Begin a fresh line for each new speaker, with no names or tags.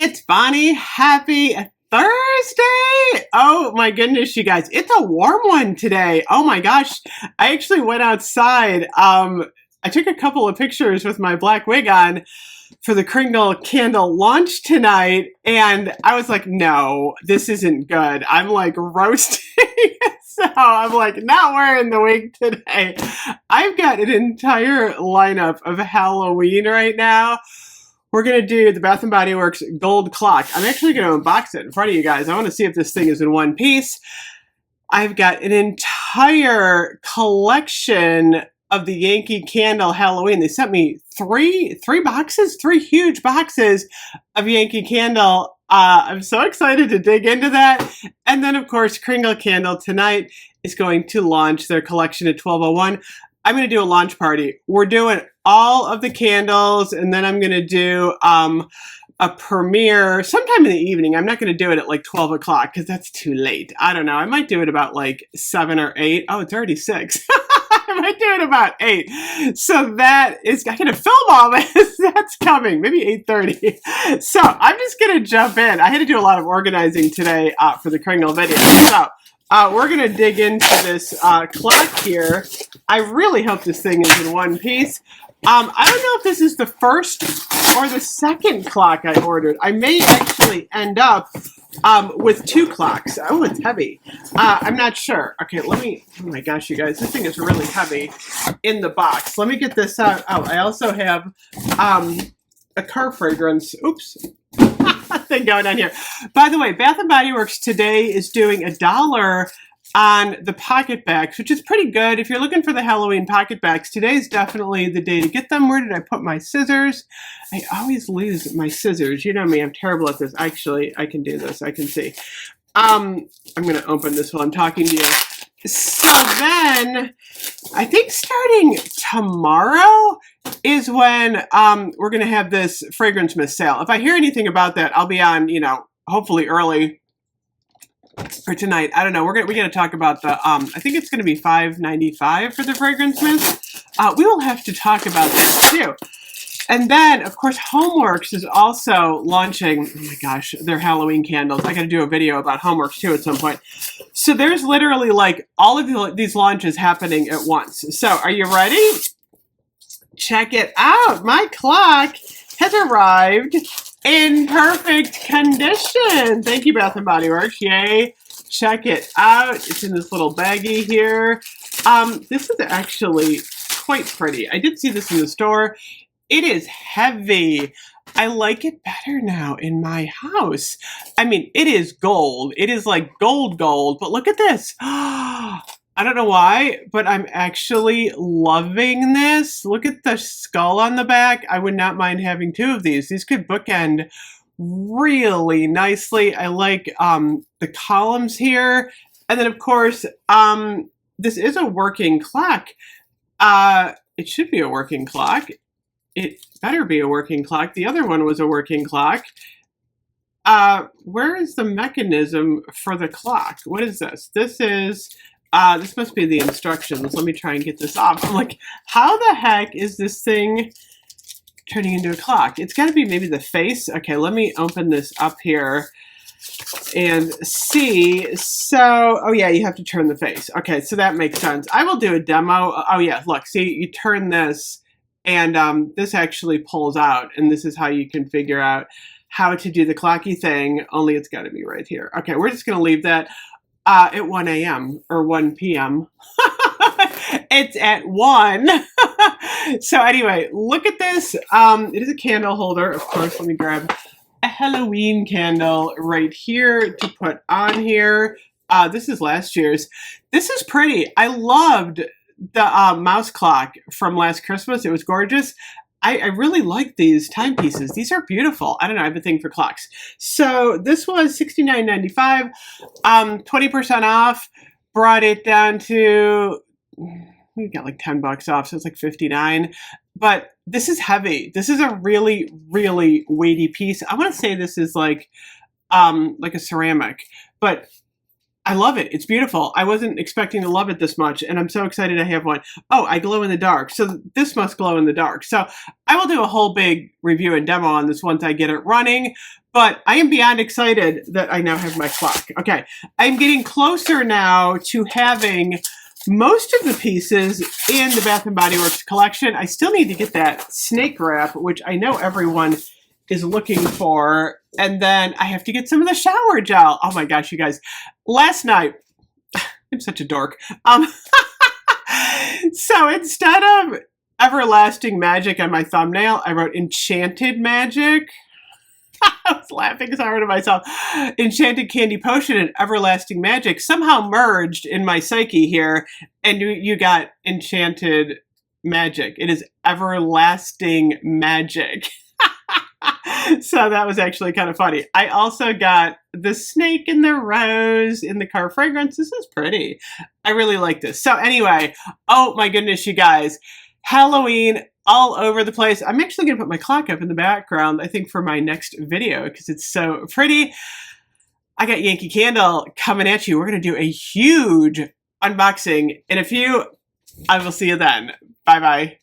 It's Bonnie. Happy Thursday. Oh my goodness, you guys. It's a warm one today. Oh my gosh. I actually went outside. I took a couple of pictures with my black wig on for the Kringle candle launch tonight, and I was like, no, this isn't good. I'm like roasting. So I'm like, not wearing the wig today. I've got an entire lineup of Halloween right now. We're going to do the Bath & Body Works gold clock. I'm actually going to unbox it in front of you guys. I want to see if this thing is in one piece. I've got an entire collection of the Yankee Candle Halloween. They sent me three huge boxes of Yankee Candle. I'm so excited to dig into that. And then, of course, Kringle Candle tonight is going to launch their collection at 12:01. I'm going to do a launch party. We're doing all of the candles, and then I'm going to do a premiere sometime in the evening. I'm not going to do it at like 12 o'clock because that's too late. I don't know. I might do it about like 7 or 8. Oh, it's already 6. I might do it about 8. So that is, I got to film all this. That's coming. Maybe 8:30. So I'm just going to jump in. I had to do a lot of organizing today for the Kringle video. So we're going to dig into this clock here. I really hope this thing is in one piece. I don't know if this is the first or the second clock I ordered. I may actually end up with 2 clocks. Oh, it's heavy. I'm not sure. Okay, let me, oh my gosh, you guys, this thing is really heavy in the box. Let me get this out. Oh, I also have a car fragrance. Oops. Thing going on here. By the way, Bath & Body Works today is doing $1 on the pocket bags, which is pretty good. If you're looking for the Halloween pocket bags, today's definitely the day to get them. Where did I put my scissors? I always lose my scissors. You know me, I'm terrible at this. Actually, I can do this. I can see. I'm going to open this while I'm talking to you. So then, I think starting tomorrow is when we're going to have this Fragrance Mist sale. If I hear anything about that, I'll be on, you know, hopefully early for tonight. I don't know. We got to talk about the, I think it's going to be $5.95 for the Fragrance Mist. We will have to talk about that too. And then, of course, Homeworks is also launching, oh my gosh, their Halloween candles. I got to do a video about Homeworks too at some point. So there's literally like all of these launches happening at once. So are you ready? Check it out. My clock has arrived in perfect condition. Thank you, Bath & Body Works. Yay. Check it out. It's in this little baggie here. This is actually quite pretty. I did see this in the store. It is heavy. I like it better now in my house. I mean, it is gold. It is like gold, but look at this. I don't know why, but I'm actually loving this. Look at the skull on the back. I would not mind having 2 of these. These could bookend really nicely. I like the columns here. And then, of course, this is a working clock. It should be a working clock. It better be a working clock. The other one was a working clock. Where is the mechanism for the clock? What is this? This is, this must be the instructions. Let me try and get this off. I'm like, how the heck is this thing turning into a clock? It's got to be maybe the face. Okay, let me open this up here and see. So, oh yeah, you have to turn the face. Okay, so that makes sense. I will do a demo. Oh yeah, look, see, you turn this, and this actually pulls out, and this is how you can figure out how to do the clocky thing, only it's got to be right here. Okay, we're just going to leave that at 1 a.m. or 1 p.m. It's at 1. So anyway, look at this. It is a candle holder. Of course, let me grab a Halloween candle right here to put on here. This is last year's. This is pretty. I loved the mouse clock from last Christmas. It was gorgeous. I really like these timepieces. These are beautiful. I don't know. I have a thing for clocks. So this was $69.95, 20% off. Brought it down to, we got like 10 bucks off, so it's like 59. But this is heavy. This is a really, really weighty piece. I want to say this is like a ceramic, but I love it. It's beautiful. I wasn't expecting to love it this much, and I'm so excited I have one. Oh, I glow in the dark. So this must glow in the dark. So I will do a whole big review and demo on this once I get it running, but I am beyond excited that I now have my clock. Okay, I'm getting closer now to having most of the pieces in the Bath & Body Works collection. I still need to get that snake wrap, which I know everyone is looking for. And then I have to get some of the shower gel. Oh my gosh, you guys. Last night, I'm such a dork. So instead of Everlasting Magic on my thumbnail, I wrote Enchanted Magic. I was laughing so hard at myself. Enchanted Candy Potion and Everlasting Magic somehow merged in my psyche here, and you got Enchanted Magic. It is Everlasting Magic. So that was actually kind of funny. I also got the snake and the rose in the car fragrance. This is pretty. I really like this. So anyway, oh my goodness, you guys. Halloween all over the place. I'm actually going to put my clock up in the background, I think, for my next video because it's so pretty. I got Yankee Candle coming at you. We're going to do a huge unboxing in a few. I will see you then. Bye-bye.